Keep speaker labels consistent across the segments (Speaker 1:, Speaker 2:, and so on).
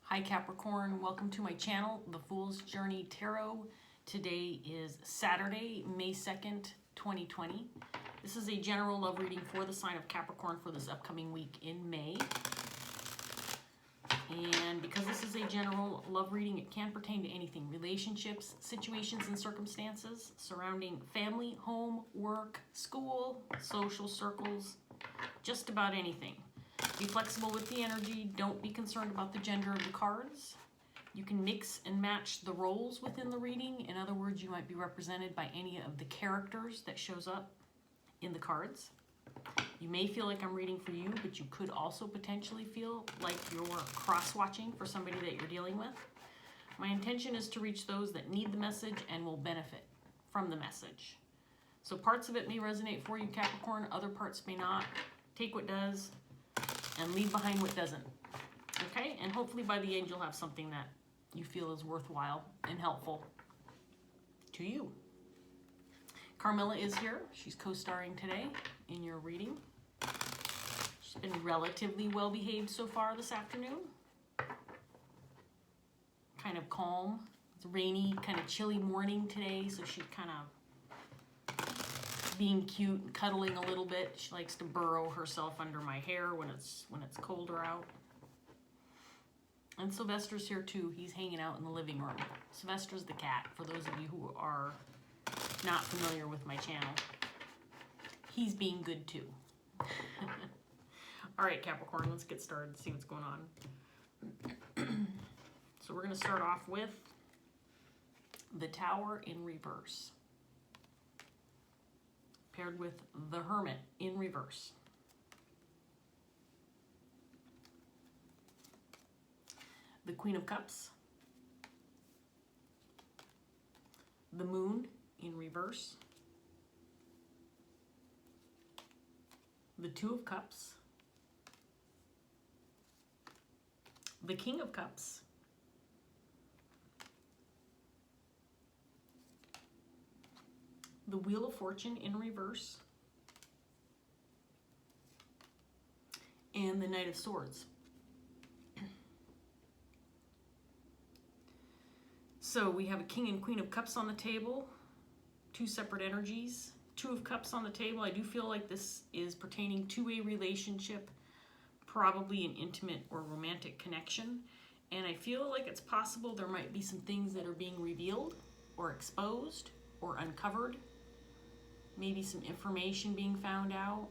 Speaker 1: Hi Capricorn, welcome to my channel, The Fool's Journey Tarot. Today is Saturday, May 2nd, 2020. This is a general love reading for the sign of Capricorn for this upcoming week in May. And because this is a general love reading, it can pertain to anything. Relationships, situations, and circumstances surrounding family, home, work, school, social circles, just about anything. Be flexible with the energy. Don't be concerned about the gender of the cards. You can mix and match the roles within the reading. In other words, you might be represented by any of the characters that shows up in the cards. You may feel like I'm reading for you, but you could also potentially feel like you're cross-watching for somebody that you're dealing with. My intention is to reach those that need the message and will benefit from the message. So parts of it may resonate for you, Capricorn. Other parts may not. Take what does and leave behind what doesn't. Okay? And hopefully by the end you'll have something that you feel is worthwhile and helpful to you. Carmilla is here. She's co-starring today in your reading. She's been relatively well behaved so far this afternoon. Kind of calm. It's a rainy, kind of chilly morning today, so she's kind of being cute and cuddling a little bit. She likes to burrow herself under my hair when it's colder out. And Sylvester's here too. He's hanging out in the living room. Sylvester's the cat, for those of you who are not familiar with my channel. He's being good too. All right, Capricorn, let's get started and see what's going on. So we're going to start off with the Tower in reverse, paired with the Hermit in reverse. The Queen of Cups, the Moon in reverse, the Two of Cups, the King of Cups, the Wheel of Fortune in reverse, and the Knight of Swords. So we have a King and Queen of Cups on the table, two separate energies. Two of Cups on the table. I do feel like this is pertaining to a relationship, probably an intimate or romantic connection. And I feel like it's possible there might be some things that are being revealed or exposed or uncovered. Maybe some information being found out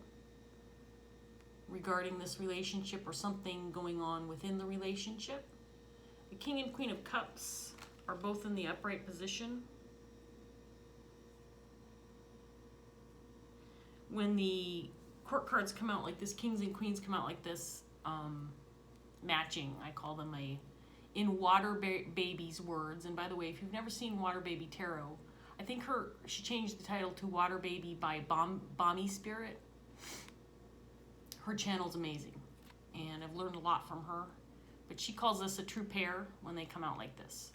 Speaker 1: regarding this relationship or something going on within the relationship. The King and Queen of Cups are both in the upright position. When the court cards come out like this, Kings and Queens come out like this, matching, I call them in Water Baby's words. And by the way, if you've never seen Water Baby Tarot, I think she changed the title to Water Baby by Balmy Spirit. Her channel's amazing, and I've learned a lot from her. But she calls us a true pair when they come out like this.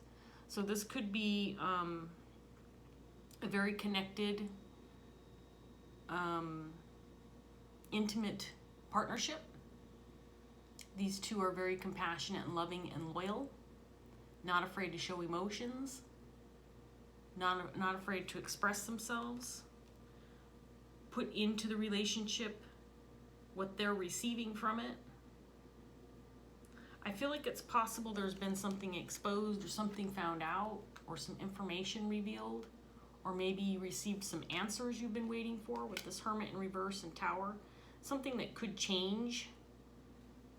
Speaker 1: So this could be a very connected, intimate partnership. These two are very compassionate and loving and loyal, not afraid to show emotions, not afraid to express themselves, put into the relationship what they're receiving from it. I feel like it's possible there's been something exposed or something found out or some information revealed, or maybe you received some answers you've been waiting for with this Hermit in reverse and Tower. Something that could change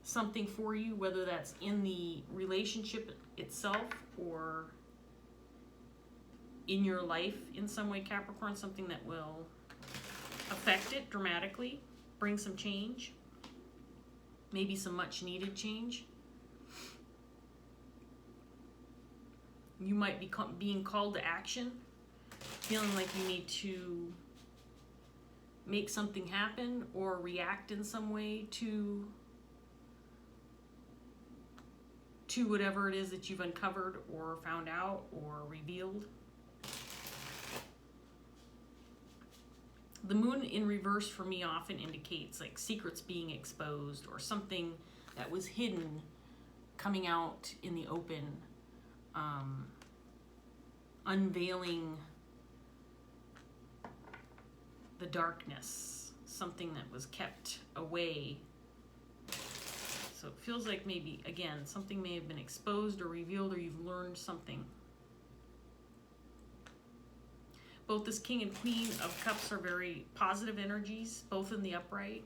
Speaker 1: something for you, whether that's in the relationship itself or in your life in some way, Capricorn. Something that will affect it dramatically, bring some change, maybe some much needed change. You might be being called to action, feeling like you need to make something happen or react in some way to whatever it is that you've uncovered or found out or revealed. The Moon in reverse for me often indicates like secrets being exposed or something that was hidden coming out in the open, unveiling the darkness, something that was kept away. So it feels like maybe, again, something may have been exposed or revealed, or you've learned something. Both this King and Queen of Cups are very positive energies, both in the upright.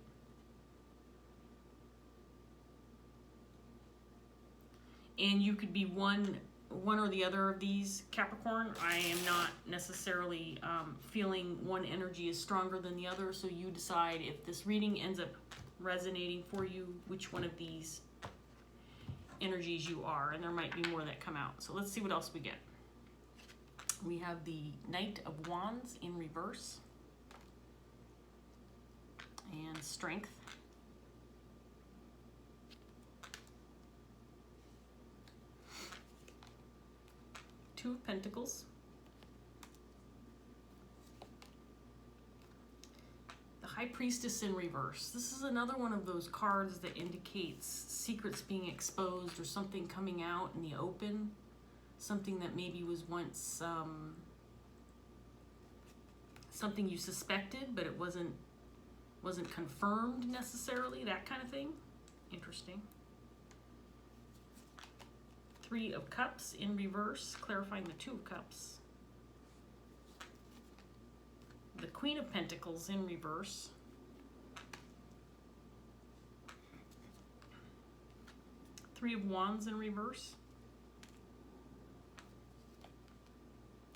Speaker 1: And you could be one or the other of these, Capricorn. I am not necessarily feeling one energy is stronger than the other, so you decide if this reading ends up resonating for you, which one of these energies you are, and there might be more that come out. So let's see what else we get. We have the Knight of Wands in reverse, and Strength. Two of Pentacles. The High Priestess in reverse. This is another one of those cards that indicates secrets being exposed or something coming out in the open. Something that maybe was once something you suspected, but it wasn't confirmed necessarily, that kind of thing. Interesting. Three of Cups in reverse, clarifying the Two of Cups. The Queen of Pentacles in reverse. Three of Wands in reverse.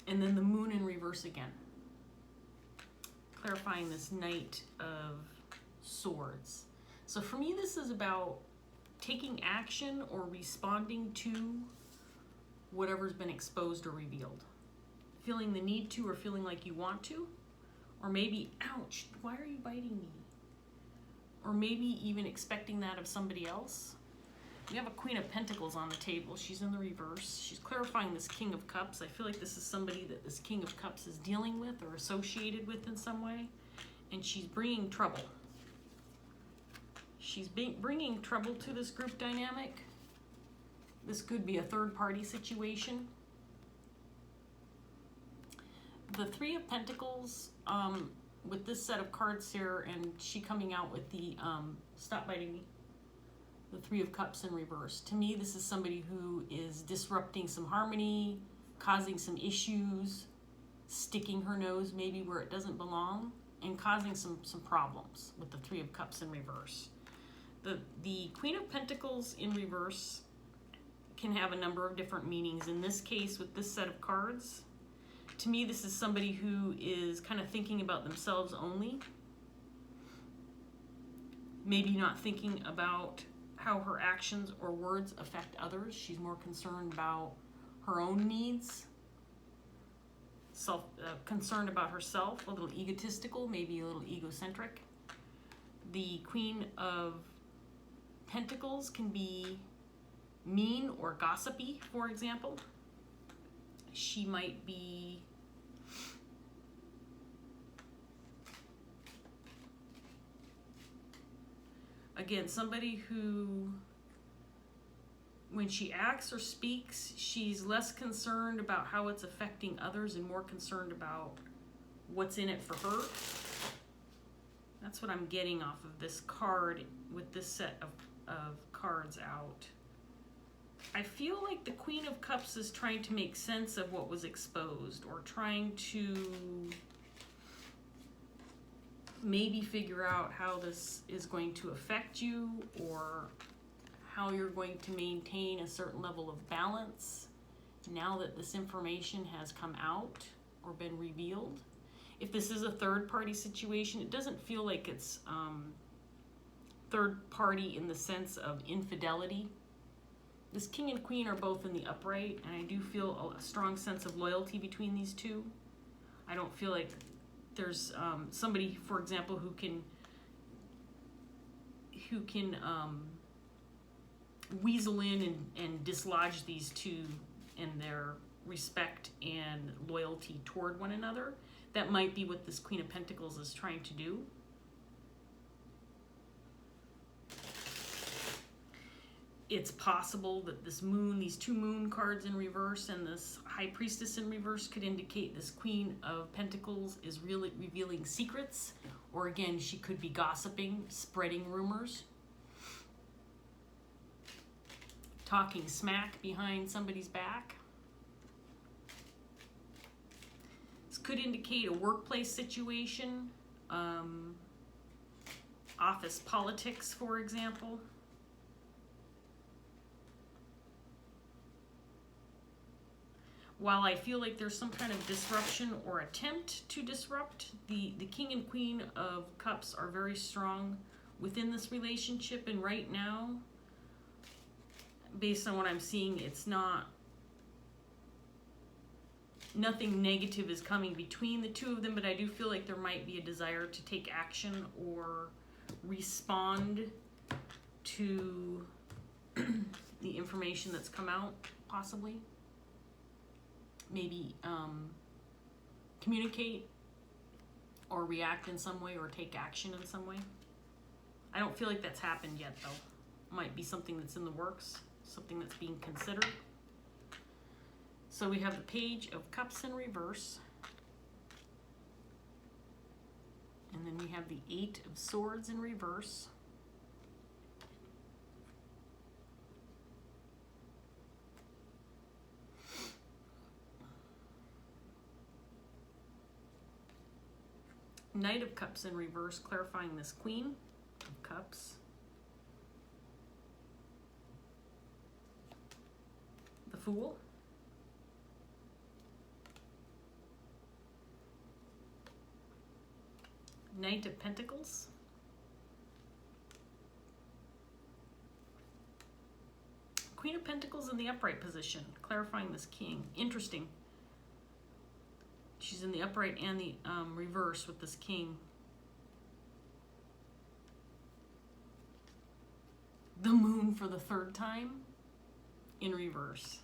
Speaker 1: And then the Moon in reverse again. Clarifying this Knight of Swords. So for me, this is about taking action or responding to whatever's been exposed or revealed. Feeling the need to, or feeling like you want to. Or maybe, ouch, why are you biting me? Or maybe even expecting that of somebody else. We have a Queen of Pentacles on the table. She's in the reverse. She's clarifying this King of Cups. I feel like this is somebody that this King of Cups is dealing with or associated with in some way. And she's bringing trouble. She's bringing trouble to this group dynamic. This could be a third-party situation. The Three of Pentacles, with this set of cards here, and she coming out with the, stop biting me, the Three of Cups in reverse. To me, this is somebody who is disrupting some harmony, causing some issues, sticking her nose maybe where it doesn't belong, and causing some problems with the Three of Cups in reverse. The Queen of Pentacles in reverse can have a number of different meanings. In this case, with this set of cards, to me, this is somebody who is kind of thinking about themselves only. Maybe not thinking about how her actions or words affect others. She's more concerned about her own needs, concerned about herself, a little egotistical, maybe a little egocentric. The Queen of Pentacles can be mean or gossipy, for example. She might be again, somebody who, when she acts or speaks, she's less concerned about how it's affecting others and more concerned about what's in it for her. That's what I'm getting off of this card with this set of cards out. I feel like the Queen of Cups is trying to make sense of what was exposed, or trying to maybe figure out how this is going to affect you, or how you're going to maintain a certain level of balance now that this information has come out or been revealed. If this is a third-party situation, it doesn't feel like it's third party in the sense of infidelity. This King and Queen are both in the upright, and I do feel a strong sense of loyalty between these two. I don't feel like there's somebody, for example, who can weasel in and dislodge these two in their respect and loyalty toward one another. That might be what this Queen of Pentacles is trying to do. it's possible that this moon, these two moon cards in reverse and this high priestess in reverse could indicate this Queen of Pentacles is really revealing secrets, or again, she could be gossiping, spreading rumors, talking smack behind somebody's back. This could indicate a workplace situation, office politics, for example. While I feel like there's some kind of disruption or attempt to disrupt, the King and Queen of Cups are very strong within this relationship, and right now, based on what I'm seeing, it's nothing negative is coming between the two of them, but I do feel like there might be a desire to take action or respond to the information that's come out, possibly. Maybe communicate or react in some way or take action in some way. I don't feel like that's happened yet, though. Might be something that's in the works, something that's being considered. So we have the Page of Cups in reverse. And then we have the Eight of Swords in reverse. Knight of Cups in reverse, clarifying this Queen of Cups. The Fool. Knight of Pentacles. Queen of Pentacles in the upright position, clarifying this King. Interesting. She's in the upright and the reverse with this King. The Moon for the third time in reverse.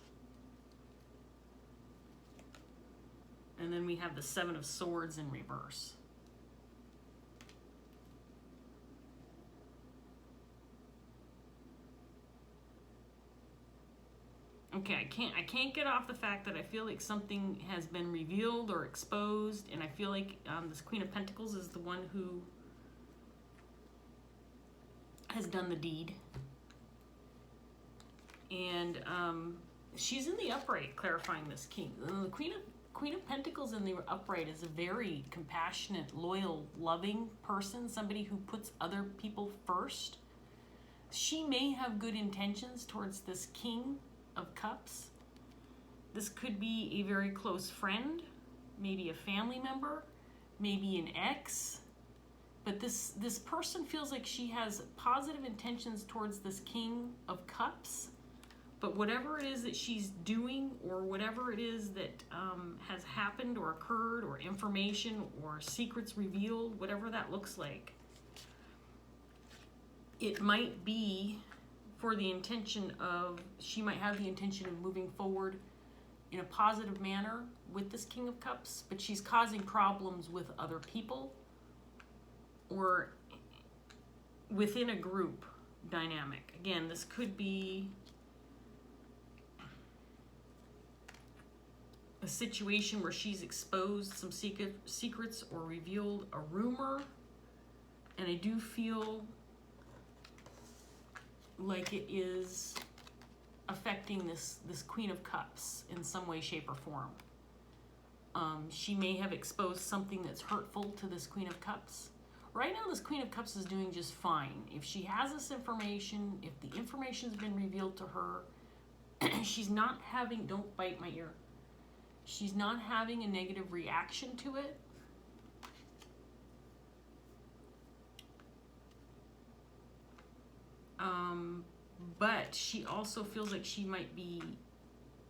Speaker 1: And then we have the Seven of Swords in reverse. Okay, I can't get off the fact that I feel like something has been revealed or exposed, and I feel like this Queen of Pentacles is the one who has done the deed. And she's in the upright, clarifying this King. The Queen of Pentacles in the upright is a very compassionate, loyal, loving person, somebody who puts other people first. She may have good intentions towards this King of Cups. This could be a very close friend, maybe a family member, maybe an ex, but this person feels like she has positive intentions towards this King of Cups, but whatever it is that she's doing, or whatever it is that has happened or occurred, or information or secrets revealed, whatever that looks like, it might be for the intention of, she might have the intention of moving forward in a positive manner with this King of Cups, but she's causing problems with other people or within a group dynamic. Again, this could be a situation where she's exposed some secrets or revealed a rumor, and I do feel like it is affecting this Queen of Cups in some way, shape, or form. She may have exposed something that's hurtful to this Queen of Cups. Right now, this Queen of Cups is doing just fine. If she has this information, if the information's been revealed to her, she's not having, don't bite my ear, she's not having a negative reaction to it. But she also feels like she might be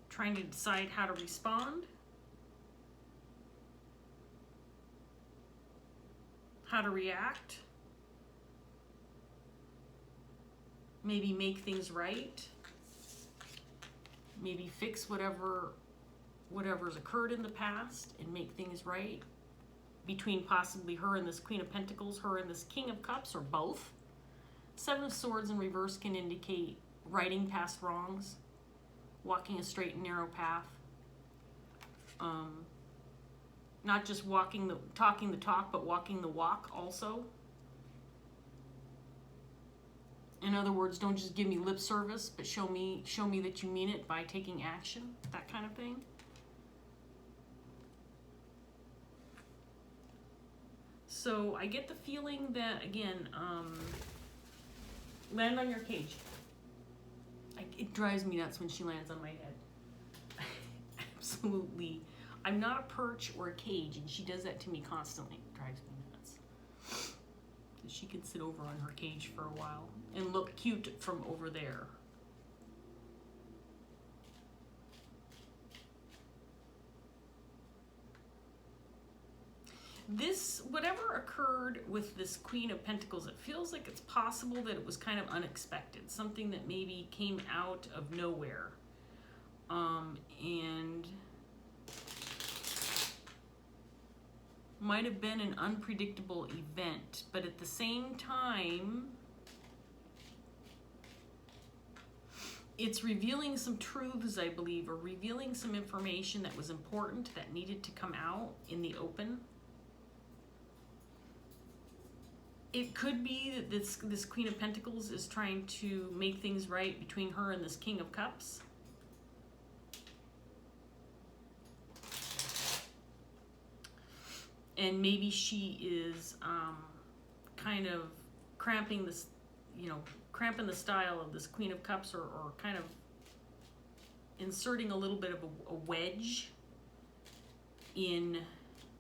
Speaker 1: trying to decide how to respond, how to react, maybe make things right, maybe fix whatever's occurred in the past and make things right between possibly her and this Queen of Pentacles, her and this King of Cups, or both. Seven of Swords in reverse can indicate righting past wrongs, walking a straight and narrow path. Not just talking the talk, but walking the walk also. In other words, don't just give me lip service, but show me that you mean it by taking action, that kind of thing. So I get the feeling that, again, land on your cage. It drives me nuts when she lands on my head. Absolutely. I'm not a perch or a cage, and she does that to me constantly. It drives me nuts. She can sit over on her cage for a while and look cute from over there. This, whatever occurred with this Queen of Pentacles, it feels like it's possible that it was kind of unexpected. Something that maybe came out of nowhere. And might have been an unpredictable event, but at the same time, it's revealing some truths, I believe, or revealing some information that was important that needed to come out in the open. It could be that this Queen of Pentacles is trying to make things right between her and this King of Cups. And maybe she is kind of cramping this, cramping the style of this Queen of Cups, or kind of inserting a little bit of a wedge in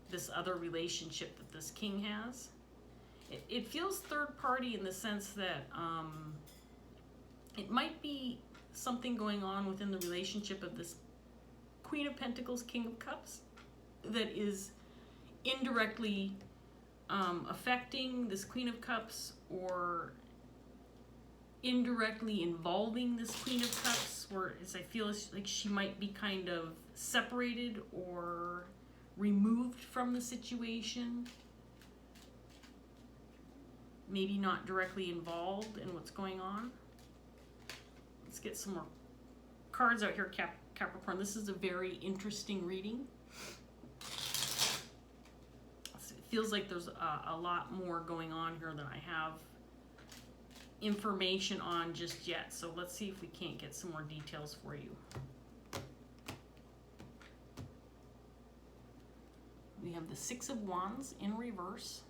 Speaker 1: this other relationship that this king has. It feels third party in the sense that it might be something going on within the relationship of this Queen of Pentacles, King of Cups, that is indirectly affecting this Queen of Cups, or indirectly involving this Queen of Cups, whereas I feel like she might be kind of separated or removed from the situation. Maybe not directly involved in what's going on. Let's get some more cards out here, Capricorn. This is a very interesting reading. It feels like there's a lot more going on here than I have information on just yet. So let's see if we can't get some more details for you. We have the Six of Wands in reverse.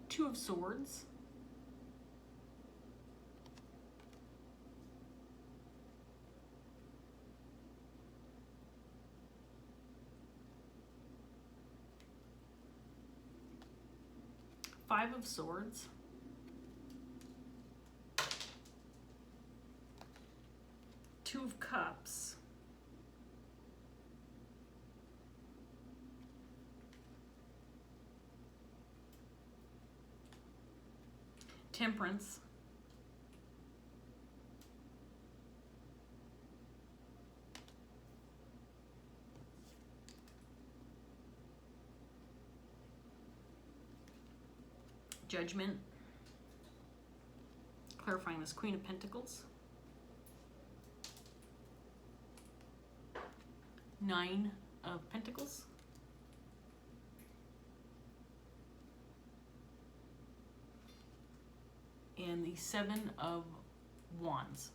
Speaker 1: Two of Swords. Five of Swords. Two of Cups. Temperance. Judgment. Clarifying this Queen of Pentacles. Nine of Pentacles. And the Seven of Wands.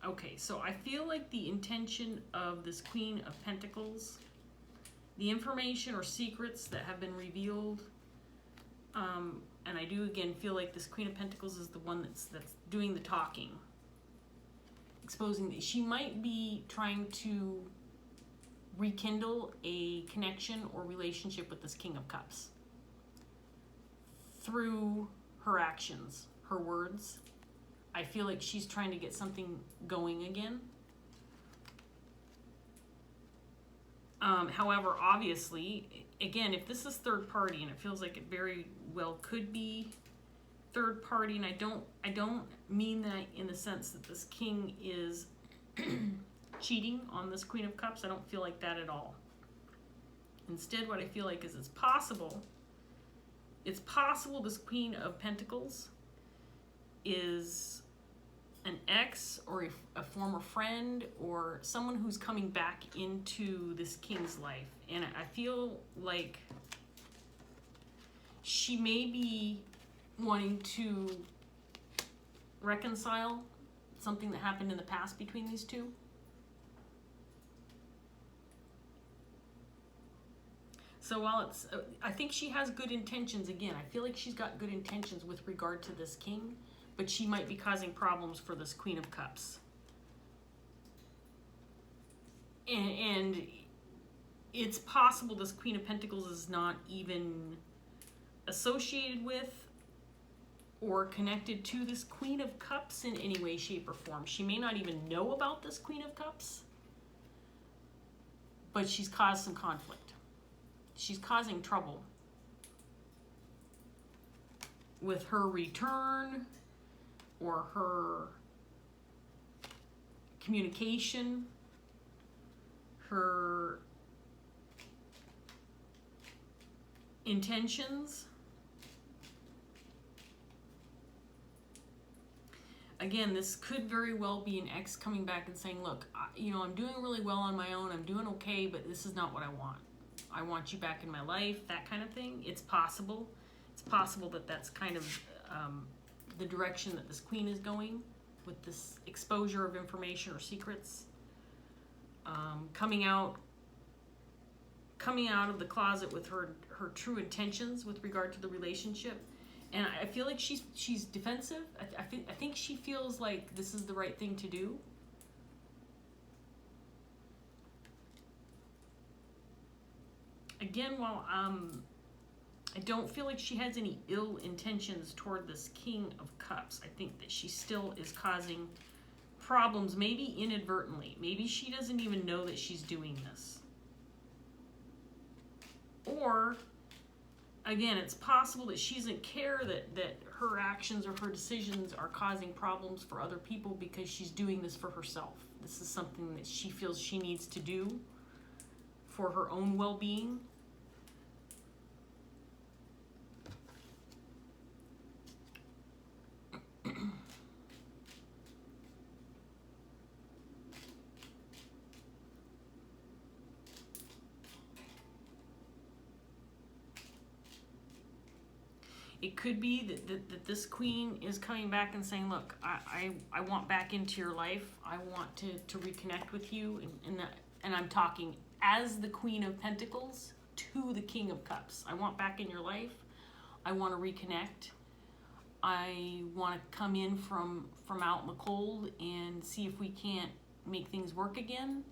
Speaker 1: Okay, so I feel like the intention of this Queen of Pentacles, the information or secrets that have been revealed, and I do again feel like this Queen of Pentacles is the one that's doing the talking, exposing that she might be trying to rekindle a connection or relationship with this King of Cups through her actions, her words. I feel like she's trying to get something going again. However, obviously, again, if this is third party, and it feels like it very well could be third party, and I don't mean that in the sense that this king is cheating on this Queen of Cups. I don't feel like that at all. Instead, what I feel like is it's possible this Queen of Pentacles is an ex or a former friend or someone who's coming back into this King's life. And I feel like she may be wanting to reconcile something that happened in the past between these two. So while it's, I think she has good intentions. Again, I feel like she's got good intentions with regard to this king, but she might be causing problems for this Queen of Cups. And it's possible this Queen of Pentacles is not even associated with or connected to this Queen of Cups in any way, shape, or form. She may not even know about this Queen of Cups, but she's caused some conflict. She's causing trouble with her return or her communication, her intentions. Again, this could very well be an ex coming back and saying, look, I'm doing really well on my own. I'm doing okay, but this is not what I want. I want you back in my life, that kind of thing. It's possible. It's possible that that's kind of the direction that this queen is going with this exposure of information or secrets. Coming out of the closet with her true intentions with regard to the relationship. And I feel like she's defensive. I think she feels like this is the right thing to do. Again, while I don't feel like she has any ill intentions toward this King of Cups, I think that she still is causing problems, maybe inadvertently. Maybe she doesn't even know that she's doing this. Or, again, it's possible that she doesn't care that her actions or her decisions are causing problems for other people because she's doing this for herself. This is something that she feels she needs to do for her own well-being. It could be that this queen is coming back and saying, look, I want back into your life. I want to reconnect with you. And I'm talking as the Queen of Pentacles to the King of Cups. I want back in your life. I want to reconnect. I want to come in from out in the cold and see if we can't make things work again.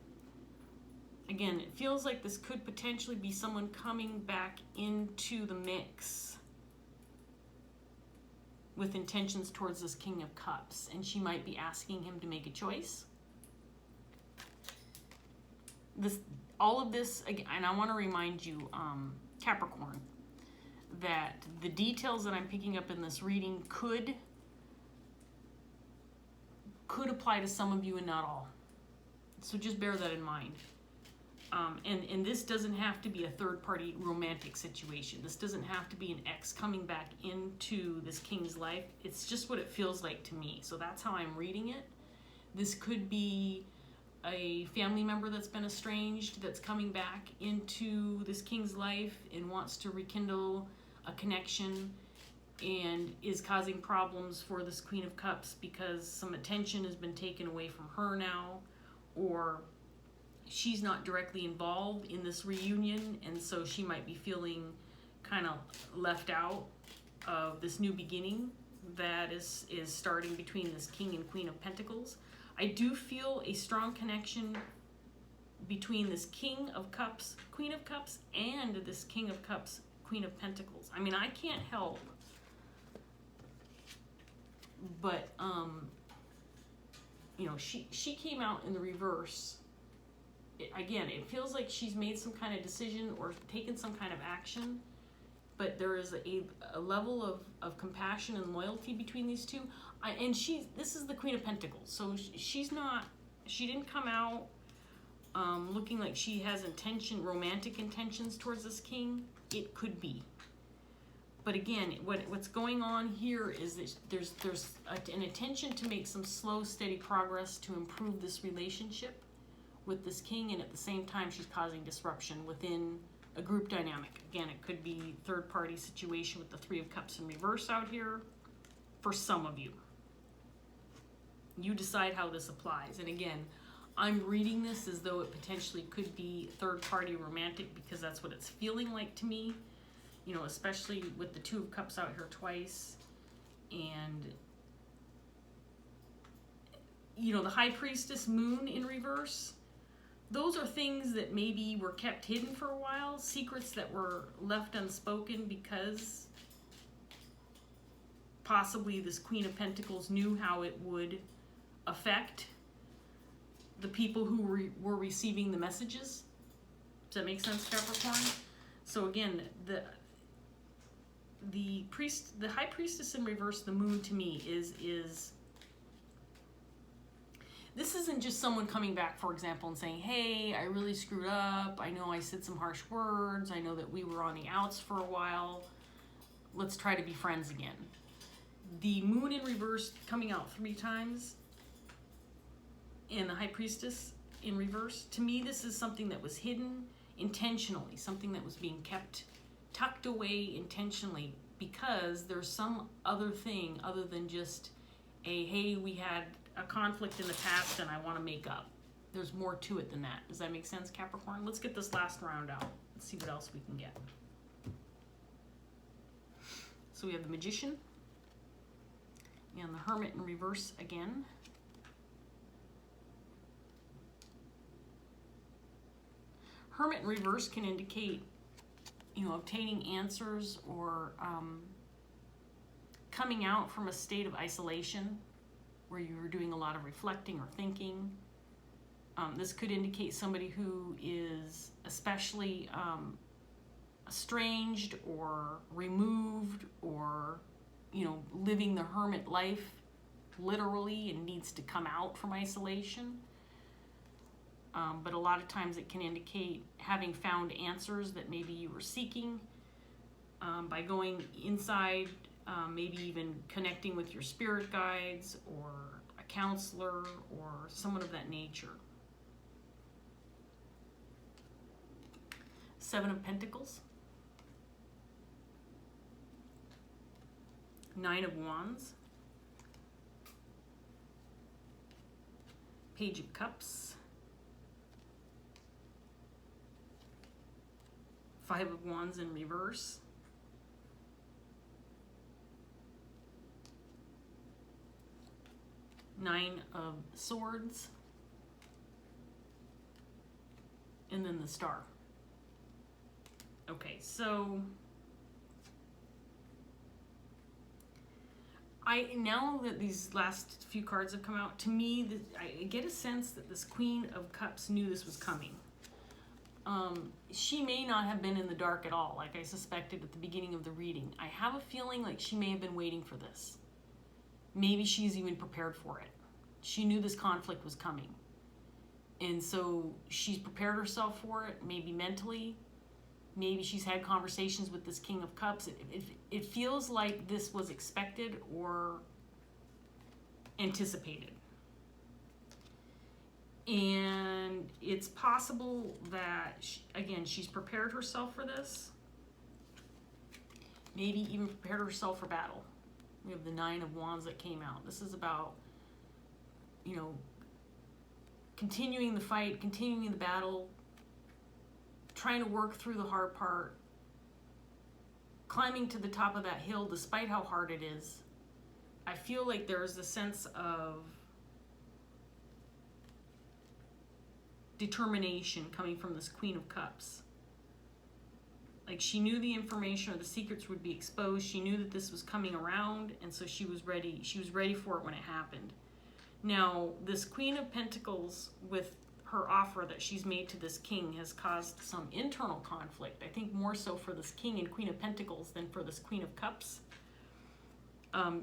Speaker 1: Again, it feels like this could potentially be someone coming back into the mix with intentions towards this King of Cups, and she might be asking him to make a choice. All of this, and I want to remind you, Capricorn, that the details that I'm picking up in this reading could apply to some of you and not all. So just bear that in mind. And this doesn't have to be a third-party romantic situation. This doesn't have to be an ex coming back into this king's life. It's just what it feels like to me. So that's how I'm reading it. This could be a family member that's been estranged that's coming back into this king's life and wants to rekindle a connection and is causing problems for this Queen of Cups because some attention has been taken away from her now, or she's not directly involved in this reunion, and so she might be feeling kind of left out of this new beginning that is starting between this King and Queen of Pentacles. I do feel a strong connection between this King of Cups, Queen of Cups, and this King of Cups, Queen of Pentacles. I mean, I can't help but she came out in the reverse. Again, it feels like she's made some kind of decision or taken some kind of action, but there is a level of compassion and loyalty between these two. This is the Queen of Pentacles, so she didn't come out looking like she has romantic intentions towards this king. It could be. But again, what's going on here is that there's an intention to make some slow, steady progress to improve this relationship with this king, and at the same time, she's causing disruption within a group dynamic. Again, it could be third-party situation with the Three of Cups in reverse out here for some of you. You decide how this applies. And again, I'm reading this as though it potentially could be third-party romantic because that's what it's feeling like to me. You know, especially with the Two of Cups out here twice. And, you know, the High Priestess Moon in reverse. Those are things that maybe were kept hidden for a while. Secrets that were left unspoken because possibly this Queen of Pentacles knew how it would affect the people who were receiving the messages. Does that make sense, Capricorn? So again, the High Priestess in reverse, the Moon, to me is this isn't just someone coming back, for example, and saying, hey, I really screwed up. I know I said some harsh words. I know that we were on the outs for a while. Let's try to be friends again. The Moon in reverse coming out 3 times and the High Priestess in reverse. To me, this is something that was hidden intentionally, something that was being kept tucked away intentionally because there's some other thing other than just a, hey, we had a conflict in the past and I want to make up. There's more to it than that. Does that make sense, Capricorn? Let's get this last round out. Let's see what else we can get. So we have the Magician and the Hermit in reverse again. Hermit in reverse can indicate, you know, obtaining answers or coming out from a state of isolation where you were doing a lot of reflecting or thinking. This could indicate somebody who is especially estranged or removed or, you know, living the hermit life literally and needs to come out from isolation. But a lot of times it can indicate having found answers that maybe you were seeking by going inside, maybe even connecting with your spirit guides or a counselor or someone of that nature. 7 of Pentacles. 9 of Wands. Page of Cups. 5 of Wands in reverse. Nine of Swords. And then the Star. Okay, so now that these last few cards have come out, to me, I get a sense that this Queen of Cups knew this was coming. She may not have been in the dark at all, like I suspected at the beginning of the reading. I have a feeling like she may have been waiting for this. Maybe she's even prepared for it. She knew this conflict was coming. And so she's prepared herself for it, maybe mentally. Maybe she's had conversations with this King of Cups. It feels like this was expected or anticipated. And it's possible that, again, she's prepared herself for this. Maybe even prepared herself for battle. We have the 9 of Wands that came out. This is about, you know, continuing the fight, continuing the battle, trying to work through the hard part, climbing to the top of that hill despite how hard it is. I feel like there is a sense of determination coming from this Queen of Cups. Like she knew the information or the secrets would be exposed. She knew that this was coming around, and so she was ready. She was ready for it when it happened. Now, this Queen of Pentacles with her offer that she's made to this king has caused some internal conflict. I think more so for this King and Queen of Pentacles than for this Queen of Cups.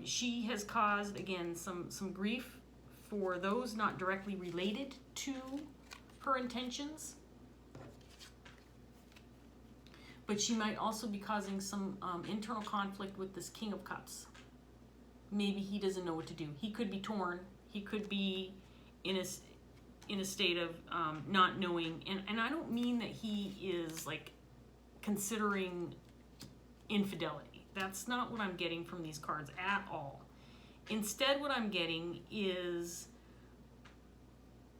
Speaker 1: She has caused, again, some grief for those not directly related to her intentions. But she might also be causing some internal conflict with this King of Cups. Maybe he doesn't know what to do. He could be torn. He could be in a state of not knowing. And I don't mean that he is like considering infidelity. That's not what I'm getting from these cards at all. Instead, what I'm getting is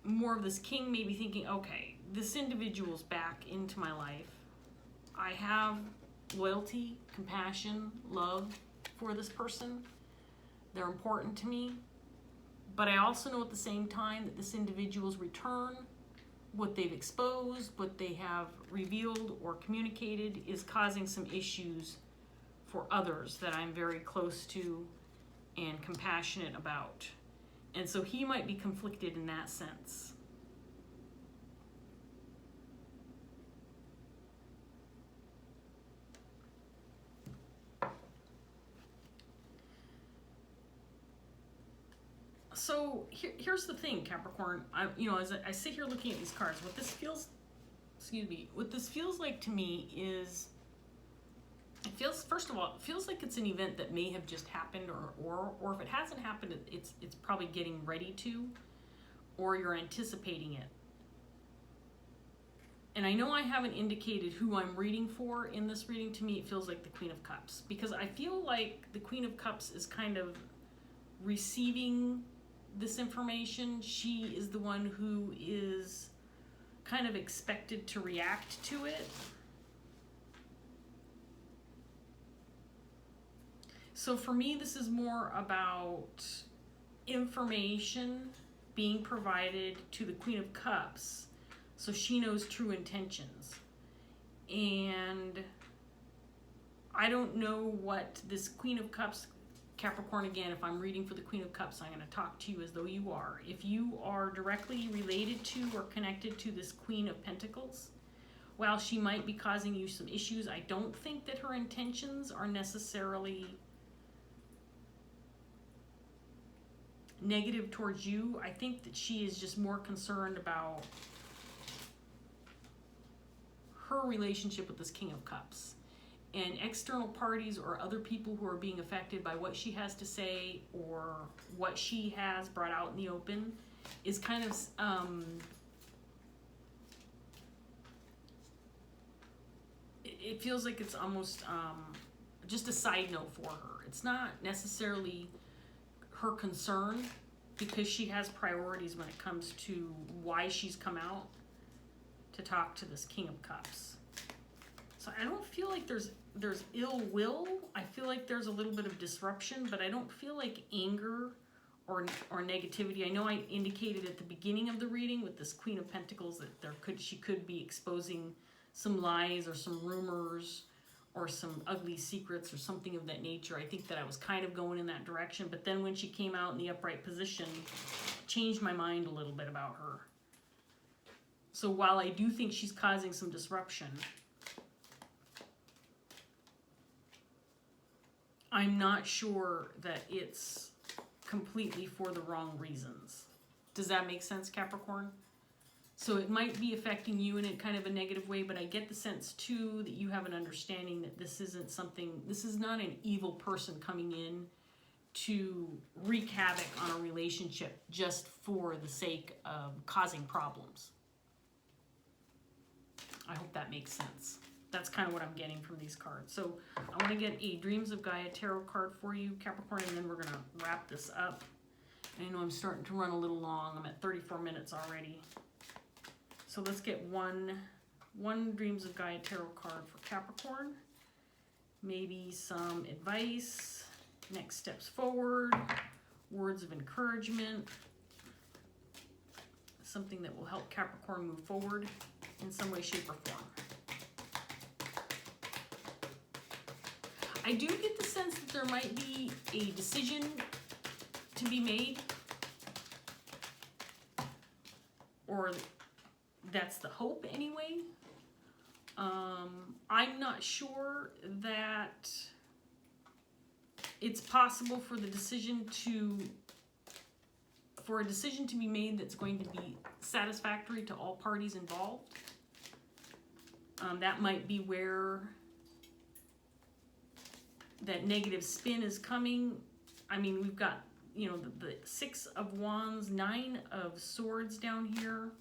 Speaker 1: more of this king maybe thinking, okay, this individual's back into my life. I have loyalty, compassion, love for this person. They're important to me. But I also know at the same time that this individual's return, what they've exposed, what they have revealed or communicated, is causing some issues for others that I'm very close to and compassionate about. And so he might be conflicted in that sense. So here's the thing, Capricorn. As I sit here looking at these cards, what this feels like to me is, first of all, it feels like it's an event that may have just happened, or if it hasn't happened, it's probably getting ready to, or you're anticipating it. And I know I haven't indicated who I'm reading for in this reading. To me, it feels like the Queen of Cups, because I feel like the Queen of Cups is kind of receiving this information. She is the one who is kind of expected to react to it. So for me, this is more about information being provided to the Queen of Cups so she knows true intentions. And I don't know what this Queen of Cups, Capricorn, again, if I'm reading for the Queen of Cups, I'm going to talk to you as though you are. If you are directly related to or connected to this Queen of Pentacles, while she might be causing you some issues, I don't think that her intentions are necessarily negative towards you. I think that she is just more concerned about her relationship with this King of Cups. And external parties or other people who are being affected by what she has to say or what she has brought out in the open is kind of it feels like it's almost just a side note for her. It's not necessarily her concern, because she has priorities when it comes to why she's come out to talk to this King of Cups. So I don't feel like there's ill will. I feel like there's a little bit of disruption, but I don't feel like anger or negativity. I know I indicated at the beginning of the reading with this Queen of Pentacles that she could be exposing some lies or some rumors or some ugly secrets or something of that nature. I think that I was kind of going in that direction, but then when she came out in the upright position, changed my mind a little bit about her. So while I do think she's causing some disruption, I'm not sure that it's completely for the wrong reasons. Does that make sense, Capricorn? So it might be affecting you in a kind of a negative way, but I get the sense too that you have an understanding that this is not an evil person coming in to wreak havoc on a relationship just for the sake of causing problems. I hope that makes sense. That's kind of what I'm getting from these cards. So I want to get a Dreams of Gaia tarot card for you, Capricorn, and then we're going to wrap this up. I know I'm starting to run a little long. I'm at 34 minutes already. So let's get one Dreams of Gaia tarot card for Capricorn. Maybe some advice, next steps forward, words of encouragement, something that will help Capricorn move forward in some way, shape, or form. I do get the sense that there might be a decision to be made, or that's the hope anyway. I'm not sure that it's possible for the decision to for a decision to be made that's going to be satisfactory to all parties involved. That might be where that negative spin is coming. I mean, we've got, you know, the Six of Wands, Nine of Swords down here,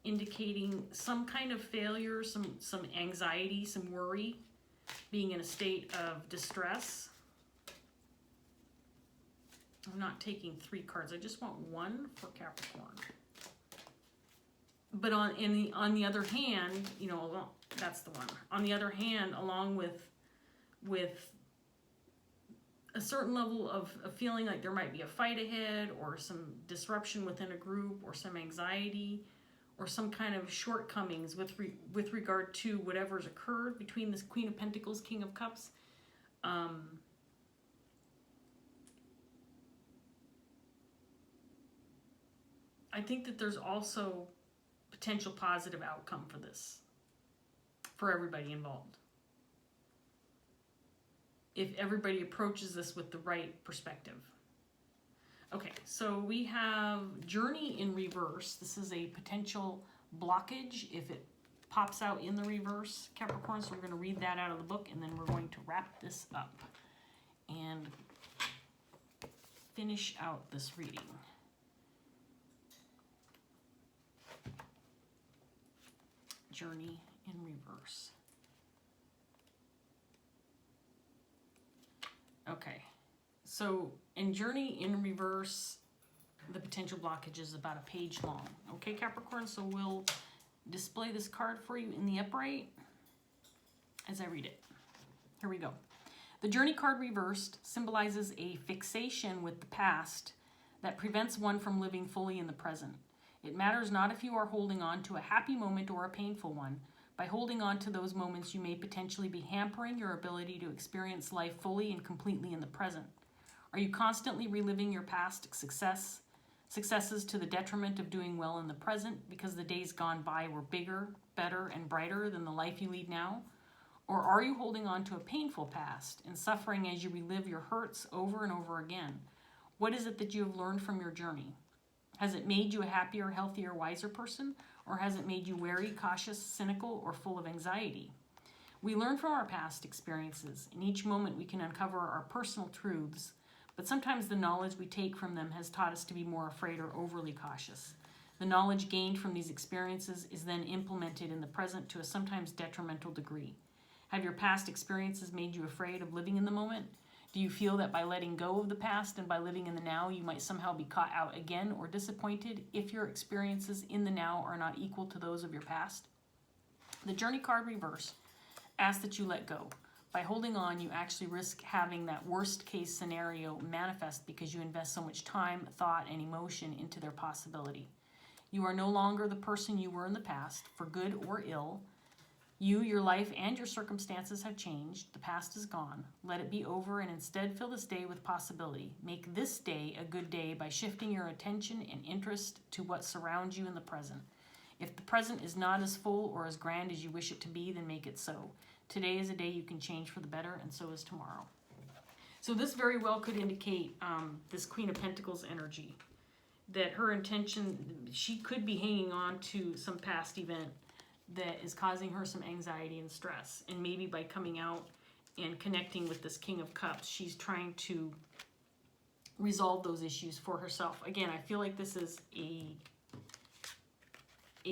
Speaker 1: indicating some kind of failure, some anxiety, some worry, being in a state of distress. I'm not taking 3 cards. I just want 1 for Capricorn. But on the other hand, you know, that's the one. On the other hand, along with a certain level of feeling like there might be a fight ahead, or some disruption within a group, or some anxiety, or some kind of shortcomings with regard to whatever's occurred between this Queen of Pentacles, King of Cups. I think that there's also potential positive outcome for this, for everybody involved, if everybody approaches this with the right perspective. Okay, so we have Journey in reverse. This is a potential blockage if it pops out in the reverse, Capricorn. So we're going to read that out of the book, and then we're going to wrap this up and finish out this reading. Journey in reverse. Okay, so in Journey in reverse, the potential blockage is about a page long. Okay, Capricorn, so we'll display this card for you in the upright as I read it. Here we go. The Journey card reversed symbolizes a fixation with the past that prevents one from living fully in the present. It matters not if you are holding on to a happy moment or a painful one. By holding on to those moments, you may potentially be hampering your ability to experience life fully and completely in the present. Are you constantly reliving your past successes to the detriment of doing well in the present because the days gone by were bigger, better, and brighter than the life you lead now? Or are you holding on to a painful past and suffering as you relive your hurts over and over again? What is it that you have learned from your journey? Has it made you a happier, healthier, wiser person? Or has it made you wary, cautious, cynical, or full of anxiety? We learn from our past experiences. In each moment we can uncover our personal truths, but sometimes the knowledge we take from them has taught us to be more afraid or overly cautious. The knowledge gained from these experiences is then implemented in the present to a sometimes detrimental degree. Have your past experiences made you afraid of living in the moment? Do you feel that by letting go of the past and by living in the now, you might somehow be caught out again or disappointed if your experiences in the now are not equal to those of your past? The Journey card reverse asks that you let go. By holding on, you actually risk having that worst case scenario manifest because you invest so much time, thought, and emotion into their possibility. You are no longer the person you were in the past, for good or ill. You, your life, and your circumstances have changed. The past is gone. Let it be over and instead fill this day with possibility. Make this day a good day by shifting your attention and interest to what surrounds you in the present. If the present is not as full or as grand as you wish it to be, then make it so. Today is a day you can change for the better, and so is tomorrow. So this very well could indicate this Queen of Pentacles energy, that her intention, she could be hanging on to some past event that is causing her some anxiety and stress. And maybe by coming out and connecting with this King of Cups, she's trying to resolve those issues for herself. Again, I feel like this is a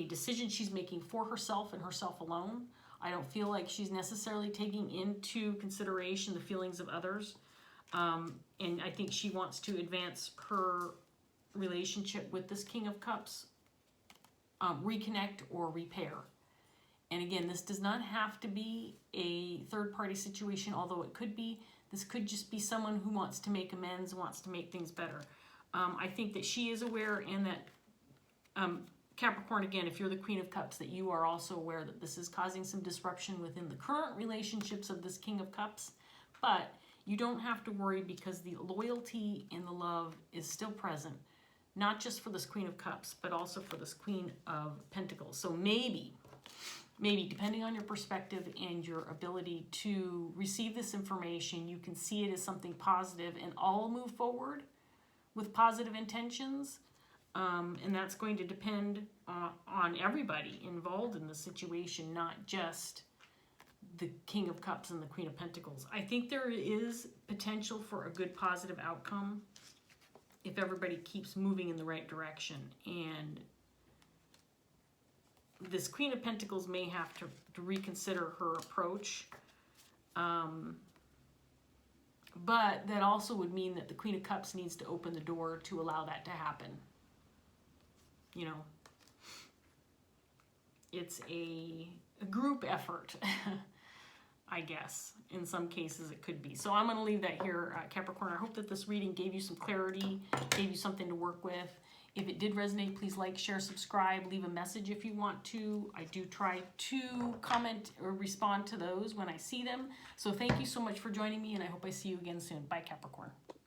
Speaker 1: decision she's making for herself and herself alone. I don't feel like she's necessarily taking into consideration the feelings of others. And I think she wants to advance her relationship with this King of Cups, reconnect or repair. And again, this does not have to be a third-party situation, although it could be. This could just be someone who wants to make amends, wants to make things better. I think that she is aware, and that Capricorn, again, if you're the Queen of Cups, that you are also aware that this is causing some disruption within the current relationships of this King of Cups. But you don't have to worry because the loyalty and the love is still present, not just for this Queen of Cups, but also for this Queen of Pentacles. So maybe, depending on your perspective and your ability to receive this information, you can see it as something positive and all move forward with positive intentions. And that's going to depend on everybody involved in the situation, not just the King of Cups and the Queen of Pentacles. I think there is potential for a good positive outcome if everybody keeps moving in the right direction. And this Queen of Pentacles may have to reconsider her approach. But that also would mean that the Queen of Cups needs to open the door to allow that to happen. You know, it's a group effort, I guess. In some cases it could be. So I'm going to leave that here, Capricorn. I hope that this reading gave you some clarity, gave you something to work with. If it did resonate, please like, share, subscribe, leave a message if you want to. I do try to comment or respond to those when I see them. So thank you so much for joining me, and I hope I see you again soon. Bye, Capricorn.